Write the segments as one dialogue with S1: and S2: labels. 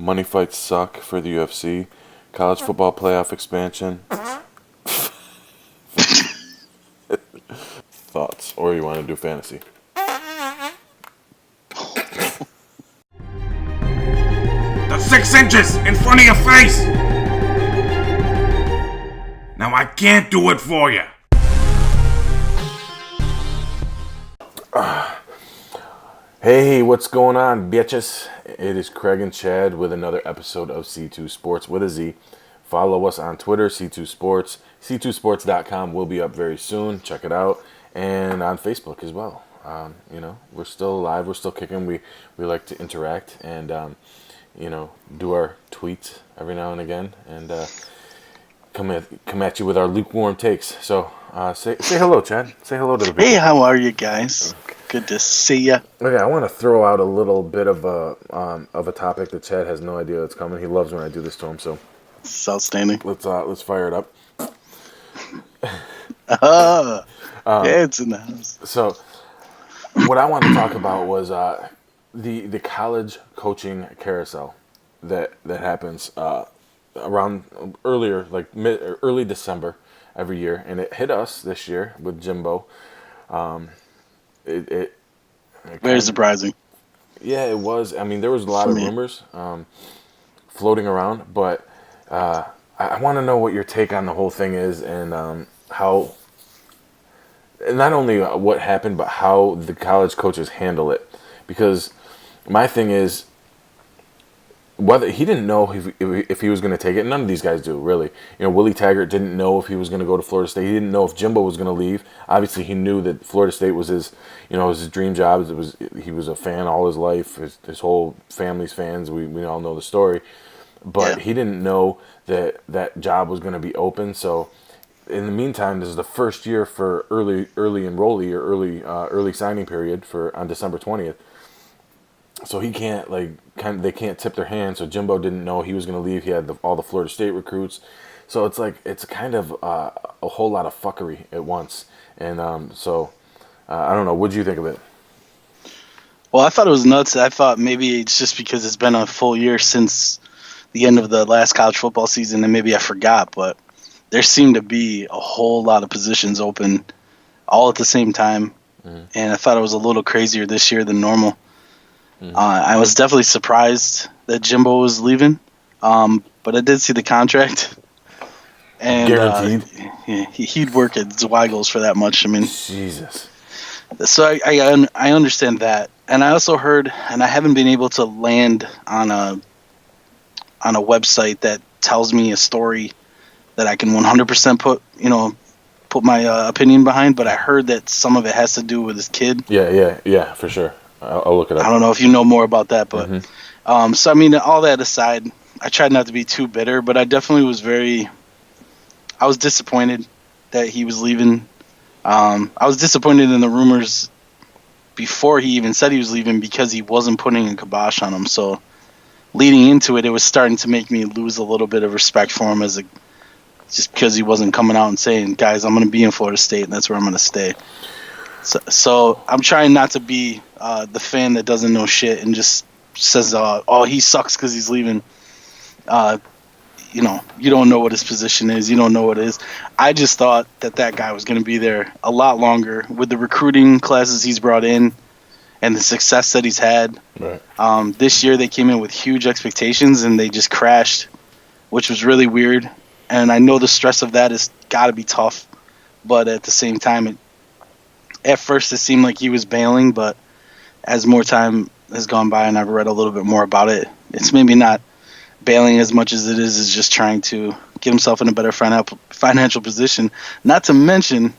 S1: Money fights suck for the UFC. College football playoff expansion. Thoughts? Or you want to do fantasy?
S2: The 6 inches in front of your face! Now I can't do it for you.
S1: Hey, what's going on, bitches? It is Craig and Chad with another episode of C2 Sports with a Z. Follow us on Twitter, C2 Sports. C2sports.com will be up very soon. Check it out. And on Facebook as well. We're still alive. We're still kicking. We like to interact and, do our tweets every now and again. And come at you with our lukewarm takes. So say hello, Chad. Say hello to the people.
S3: Hey, how are you guys? Good to see ya.
S1: Okay, I want to throw out a little bit of a topic that Chad has no idea that's coming. He loves when I do this to him, so
S3: It's outstanding.
S1: let's fire it up.
S3: It's in the house.
S1: So, what I wanted to talk about was the college coaching carousel that happens around early December every year, and it hit us this year with Jimbo. It
S3: Very surprising.
S1: Yeah, it was. I mean, there was a lot of rumors floating around, but I want to know what your take on the whole thing is, and how, and not only what happened, but how the college coaches handle it. Because my thing is, whether he didn't know if he was going to take it. None of these guys do, really. Willie Taggart didn't know if he was going to go to Florida State. He didn't know if Jimbo was going to leave. Obviously, he knew that Florida State was his dream job. He was a fan all his life. His whole family's fans. We all know the story. But He didn't know that job was going to be open. So, in the meantime, this is the first year for early enrollee or early signing period on December 20th. So he can't they can't tip their hand. So Jimbo didn't know he was going to leave. He had all the Florida State recruits. So it's kind of a whole lot of fuckery at once. And I don't know. What do you think of it?
S3: Well, I thought it was nuts. I thought maybe it's just because it's been a full year since the end of the last college football season, and maybe I forgot. But there seemed to be a whole lot of positions open all at the same time. Mm-hmm. And I thought it was a little crazier this year than normal. I was definitely surprised that Jimbo was leaving, but I did see the contract, and
S1: guaranteed.
S3: He'd work at Zweigel's for that much. I mean,
S1: Jesus.
S3: So I understand that, and I also heard, and I haven't been able to land on a website that tells me a story that I can 100% put my opinion behind, but I heard that some of it has to do with his kid.
S1: Yeah, for sure. I'll look it up.
S3: I don't know if you know more about that, but so I mean, all that aside, I tried not to be too bitter, but I definitely was I was disappointed that he was leaving. I was disappointed in the rumors before he even said he was leaving because he wasn't putting a kibosh on him. So leading into it, it was starting to make me lose a little bit of respect for him just because he wasn't coming out and saying, guys, I'm going to be in Florida State and that's where I'm going to stay. So I'm trying not to be the fan that doesn't know shit and just says, "Oh, he sucks because he's leaving." You don't know what his position is. You don't know what it is. I just thought that guy was going to be there a lot longer with the recruiting classes he's brought in and the success that he's had.
S1: Right.
S3: This year they came in with huge expectations and they just crashed, which was really weird. And I know the stress of that has got to be tough, but at the same time, at first it seemed like he was bailing, but as more time has gone by and I've read a little bit more about it, it's maybe not bailing as much as it is just trying to get himself in a better financial position. Not to mention,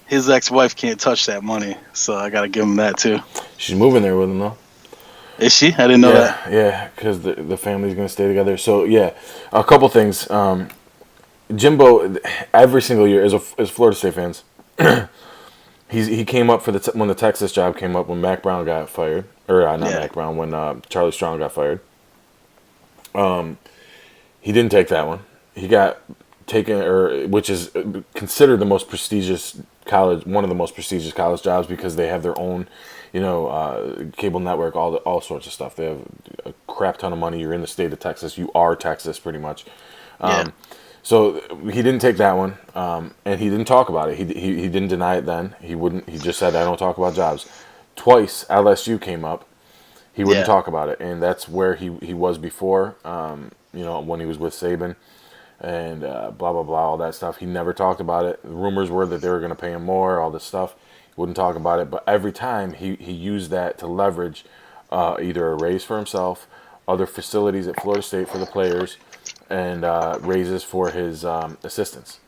S3: his ex-wife can't touch that money, so I got to give him that too.
S1: She's moving there with him, though.
S3: Is she? I didn't know that.
S1: Yeah, because the family's going to stay together. So, yeah, a couple things. Jimbo, every single year, as Florida State fans, he came up for when the Texas job came up when Mac Brown got fired, Mac Brown, when Charlie Strong got fired. He didn't take that one. He got taken, which is considered the most prestigious college, one of the most prestigious college jobs because they have their own, cable network, all sorts of stuff. They have a crap ton of money. You're in the state of Texas. You are Texas, pretty much.
S3: Yeah.
S1: So he didn't take that one, and he didn't talk about it. He didn't deny it then. He wouldn't. He just said, "I don't talk about jobs." Twice LSU came up. He wouldn't talk about it, and that's where he was before. When he was with Saban, and blah blah blah, all that stuff. He never talked about it. The rumors were that they were going to pay him more, all this stuff. He wouldn't talk about it, but every time he used that to leverage either a raise for himself, other facilities at Florida State for the players, and raises for his assistants.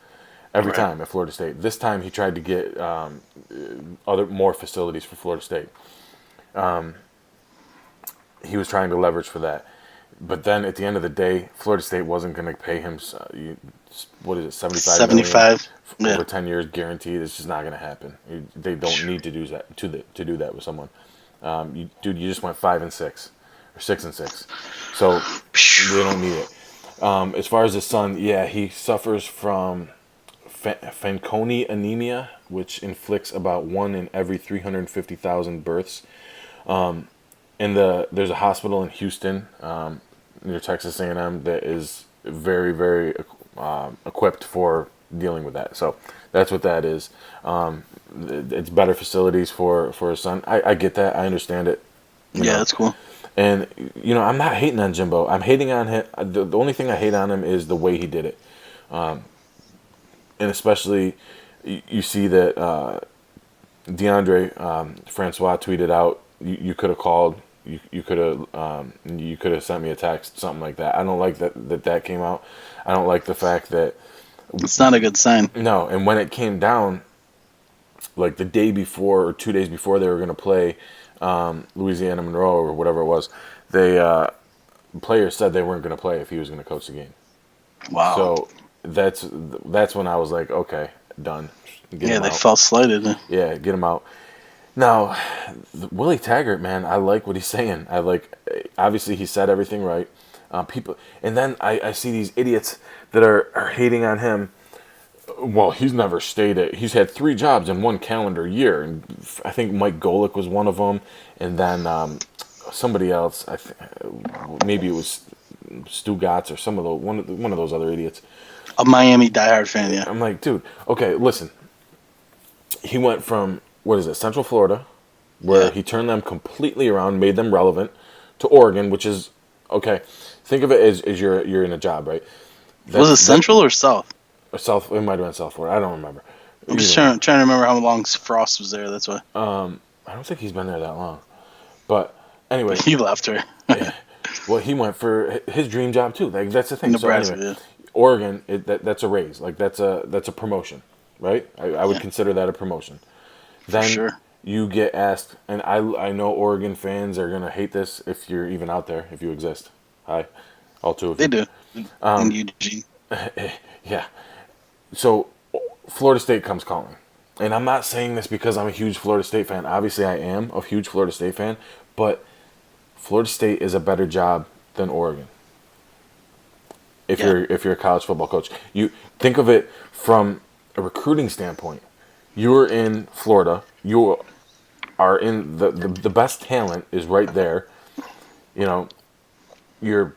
S1: Every time at Florida State. This time he tried to get more facilities for Florida State. He was trying to leverage for that. But then at the end of the day, Florida State wasn't going to pay him, what is it,
S3: 75
S1: million over 10 years guaranteed. It's just not going to happen. They don't need to do that to do that with someone. You just went 5-6 or 6-6, so they don't need it. As far as his son, he suffers from Fanconi anemia, which inflicts about 1 in every 350,000 births. There's a hospital in Houston, near Texas A&M, that is very, very equipped for dealing with that. So that's what that is. It's better facilities for his son. I get that. I understand it.
S3: That's cool.
S1: And, I'm not hating on Jimbo. I'm hating on him. The only thing I hate on him is the way he did it. And especially, you see that DeAndre Francois tweeted out, you could have called, you could have sent me a text, something like that. I don't like that came out. I don't like the fact that
S3: it's not a good sign.
S1: No, and when it came down, like the day before or 2 days before they were going to play Louisiana Monroe or whatever it was, players said they weren't going to play if he was going to coach the game.
S3: Wow.
S1: So that's when I was like, okay, done.
S3: They felt slighted.
S1: Yeah, get him out. Now, Willie Taggart, man, I like what he's saying. Obviously he said everything right. And then I see these idiots that are hating on him. Well, he's never stayed he's had 3 jobs in 1 calendar year, and I think Mike Golick was one of them, and then somebody else. Maybe it was Stu Gatz or one of those other idiots.
S3: A Miami diehard fan, yeah.
S1: I'm like, dude, okay, listen. He went from Central Florida, where he turned them completely around, made them relevant, to Oregon, which is okay. Think of it as you're in a job, right?
S3: Was it Central or South?
S1: South, it might have been South Florida. I don't remember.
S3: I'm just trying to remember how long Frost was there. That's why.
S1: I don't think he's been there that long. But anyway,
S3: he left her.
S1: Yeah. Well, he went for his dream job too. Like that's the thing.
S3: Nebraska,
S1: so anyway, Oregon, that's a raise. Like that's a promotion, right? I would consider that a promotion. Then you get asked, and I know Oregon fans are gonna hate this if you're even out there, if you exist. Hi, all 2 of you.
S3: They do. In Eugene.
S1: Yeah. So Florida State comes calling. And I'm not saying this because I'm a huge Florida State fan. Obviously I am a huge Florida State fan, but Florida State is a better job than Oregon. If you're a college football coach. You think of it from a recruiting standpoint. You're in Florida. You are in the best talent is right there. You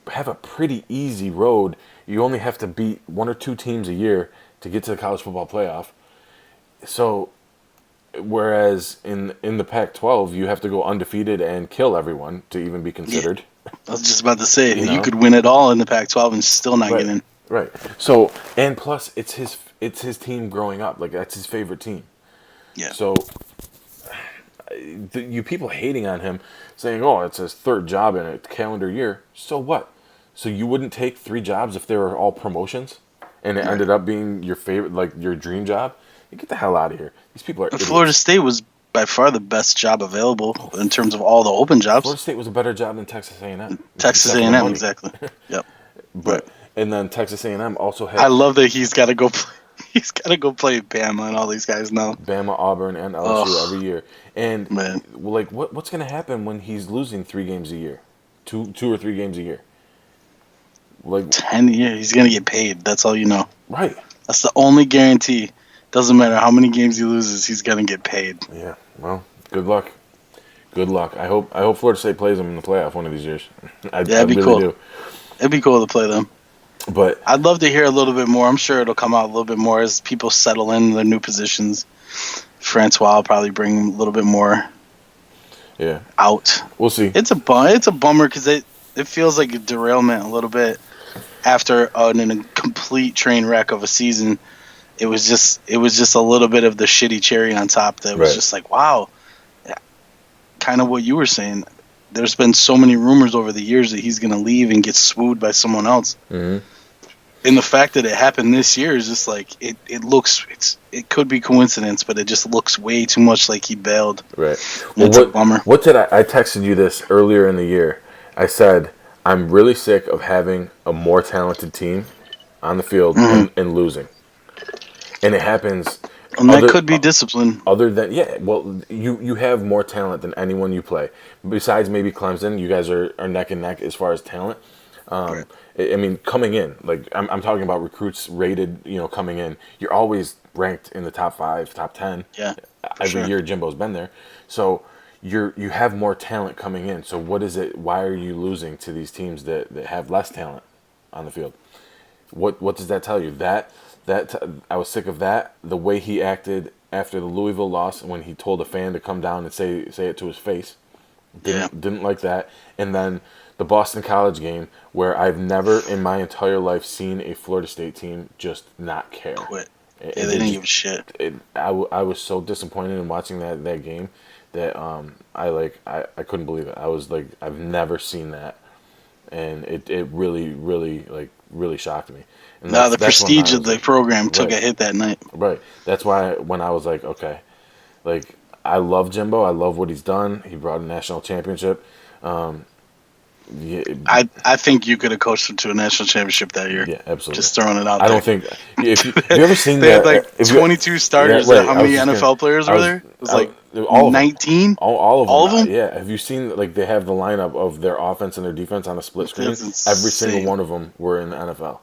S1: have a pretty easy road. You only have to beat 1 or 2 teams a year to get to the college football playoff. So, whereas in the Pac-12, you have to go undefeated and kill everyone to even be considered.
S3: Yeah. I was just about to say, you could win it all in the Pac-12 and still not get in.
S1: Right. So, and plus, it's his team growing up. Like, that's his favorite team. Yeah. So, you people hating on him, saying, oh, it's his 3rd job in a calendar year. So what? So you wouldn't take 3 jobs if they were all promotions, and it ended up being your favorite, like your dream job? You get the hell out of here. These people are idiots.
S3: Florida State was by far the best job available in terms of all the open jobs.
S1: Florida State was a better job than Texas A&M.
S3: Texas A&M, exactly. Yep.
S1: And then Texas A&M also had.
S3: I love that he's got to go play. He's got to go play Bama and all these guys now.
S1: Bama, Auburn, and LSU every year. And like, what's going to happen when he's losing 3 games a year, 2 or 3 games a year? Like
S3: 10 years, he's gonna get paid. That's all you know.
S1: Right.
S3: That's the only guarantee. Doesn't matter how many games he loses, he's gonna get paid.
S1: Yeah. Well, good luck. Good luck. I hope Florida State plays them in the playoff one of these years. I
S3: That'd be
S1: really
S3: cool.
S1: do.
S3: It'd be cool to play them.
S1: But
S3: I'd love to hear a little bit more. I'm sure it'll come out a little bit more as people settle in their new positions. Francois will probably bring a little bit more
S1: yeah,
S3: out.
S1: we'll see.
S3: It's a bummer because it feels like a derailment a little bit after a complete train wreck of a season. It was just a little bit of the shitty cherry on top that was
S1: Right.
S3: just like, wow, kind of what you were saying. There's been so many rumors over the years that he's going to leave and get swooed by someone else.
S1: Mm-hmm.
S3: And the fact that it happened this year is just like it could be coincidence, but it just looks way too much like he bailed.
S1: Right.
S3: It's a bummer.
S1: What did I texted you this earlier in the year? I said I'm really sick of having a more talented team on the field and losing. And it happens.
S3: And that could be discipline.
S1: Other than you have more talent than anyone you play. Besides maybe Clemson, you guys are neck and neck as far as talent.
S3: Right.
S1: I mean, coming in, like I'm talking about recruits rated, coming in. You're always ranked in the top 5, top 10.
S3: Yeah.
S1: Every year Jimbo's been there. So you have more talent coming in. So what is it? Why are you losing to these teams that have less talent on the field? What does that tell you? That I was sick of that. The way he acted after the Louisville loss when he told a fan to come down and say it to his face. Didn't like that. And then the Boston College game where I've never in my entire life seen a Florida State team just not care.
S3: Quit. They didn't give a shit.
S1: I was so disappointed in watching that game that I couldn't believe it. I was like, I've never seen that, and it really shocked me. And
S3: The prestige of the program took a hit that night.
S1: Right. That's why when I was like, okay, like I love Jimbo. I love what he's done. He brought a national championship.
S3: I think you could have coached them to a national championship that year.
S1: Yeah, absolutely.
S3: Just throwing it out
S1: I
S3: there.
S1: don't think. Have you ever seen
S3: they
S1: that?
S3: had like 22 starters.
S1: Yeah, right.
S3: How many NFL players were there? It was like
S1: all of them.
S3: 19.
S1: All of them.
S3: All of them?
S1: Yeah. Have you seen like they have the lineup of their offense and their defense on a split screen?
S3: That's
S1: Every single
S3: insane.
S1: one of them were in the NFL.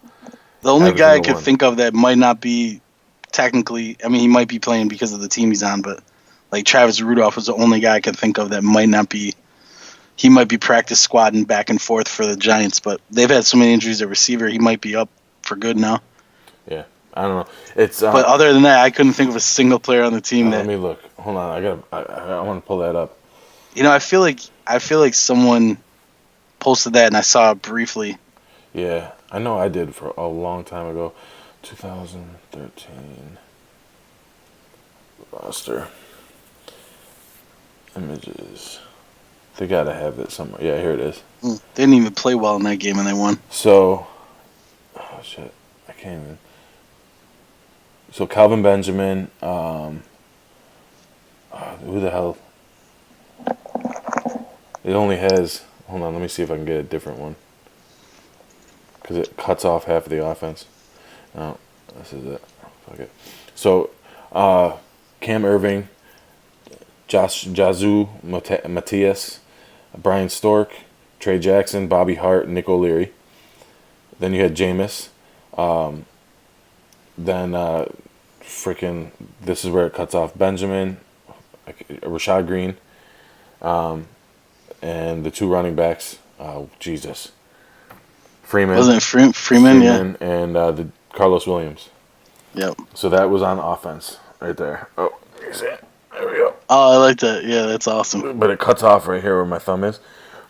S3: The only
S1: Every
S3: guy I
S1: single
S3: could
S1: one.
S3: think of that might not be technically, I mean, he might be playing because of the team he's on, but like Travis Rudolph was the only guy I could think of that might not be. He might be practice squadding back and forth for the Giants, but they've had so many injuries at receiver. He might be up for good now.
S1: Yeah. I don't know. It's.
S3: But other than that, I couldn't think of a single player on the team that.
S1: Let me look. Hold on. I want to pull that up.
S3: I feel like someone posted that and I saw it briefly.
S1: Yeah, I know I did for a long time ago. 2013 roster images. They gotta have it somewhere. Yeah, here it is.
S3: They didn't even play well in that game and they won.
S1: So, oh shit, I can't even. So Calvin Benjamin, who the hell? It only has. Hold on, let me see if I can get a different one. Because it cuts off half of the offense. No, this is it. Fuck it. So, Cam Irving, Jazu Matias, Brian Stork, Trey Jackson, Bobby Hart, Nick O'Leary. Then you had Jameis. Then freaking, this is where it cuts off. Benjamin, Rashad Green, and the two running backs. Jesus. Freeman.
S3: Wasn't it Freeman? Yeah.
S1: And the Carlos Williams.
S3: Yep.
S1: So that was on offense right there. Oh, you see it? There we go.
S3: Oh, I like that. Yeah, that's awesome.
S1: But it cuts off right here where my thumb is.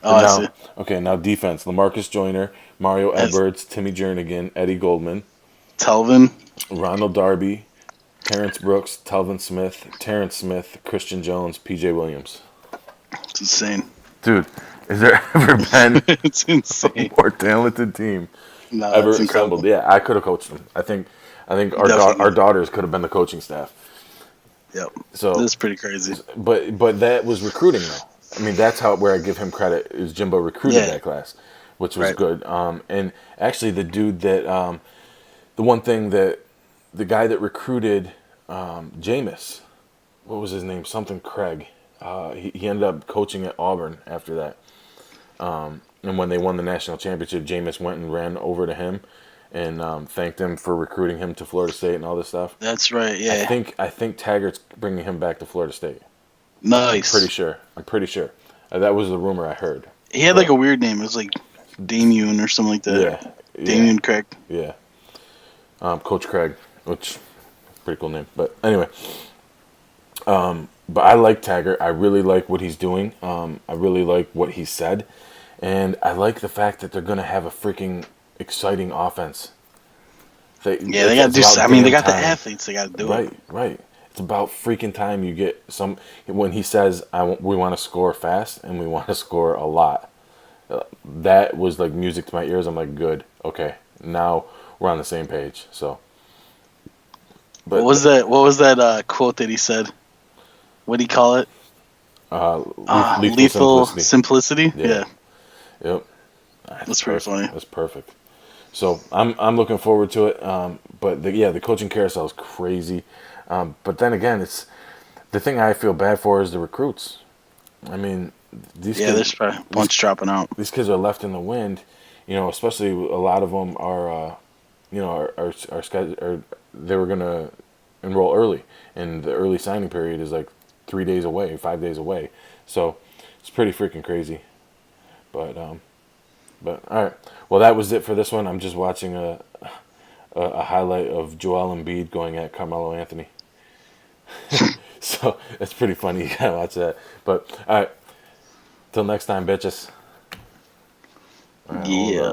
S3: Oh, I
S1: Now,
S3: see.
S1: okay, now defense. LaMarcus Joyner, Mario Edwards, Timmy Jernigan, Eddie Goldman,
S3: Telvin.
S1: Ronald Darby, Terrence Brooks, Telvin Smith, Terrence Smith, Christian Jones, P.J. Williams.
S3: It's insane.
S1: Dude, has there ever been
S3: It's insane.
S1: a more talented team
S3: No,
S1: ever
S3: that's incredible.
S1: assembled? Yeah, I could have coached them. I think
S3: Definitely.
S1: our daughters could have been the coaching staff.
S3: Yep.
S1: So
S3: That's pretty crazy.
S1: But that was recruiting though. I mean, that's where I give him credit is Jimbo recruited
S3: Yeah.
S1: that class, which was
S3: Right.
S1: good. And actually, the dude that the one thing that the guy that recruited Jameis, what was his name? Something Craig. He ended up coaching at Auburn after that. And when they won the national championship, Jameis went and ran over to him and thanked him for recruiting him to Florida State and all this stuff.
S3: That's right. Yeah.
S1: I think Taggart's bringing him back to Florida State.
S3: Nice.
S1: I'm pretty sure. That was the rumor I heard.
S3: He had like a weird name. It was like Damien or something like that.
S1: Yeah,
S3: Damien Craig.
S1: yeah. Coach Craig, which pretty cool name. But anyway, but I like Taggart. I really like what he's doing. I really like what he said, and I like the fact that they're gonna have a freaking exciting offense.
S3: They got to do. I mean, they got the athletes. They got to do it.
S1: Right. It's about freaking time you get some. When he says, we want to score fast and we want to score a lot." That was like music to my ears. I'm like, good, okay, now we're on the same page. So, but
S3: What was that quote that he said? What did he call it? Lethal simplicity. Yeah.
S1: Yep.
S3: That's pretty funny.
S1: That's perfect. So I'm looking forward to it. But the coaching carousel is crazy. But then again, it's the thing I feel bad for is the recruits. I mean,
S3: there's probably a bunch dropping out.
S1: These kids are left in the wind. Especially a lot of them are, they were gonna enroll early, and the early signing period is like 3 days away, 5 days away. So it's pretty freaking crazy. But all right. Well, that was it for this one. I'm just watching a highlight of Joel Embiid going at Carmelo Anthony. So it's pretty funny. You gotta watch that. But all right. Till next time, bitches. All right,
S3: yeah.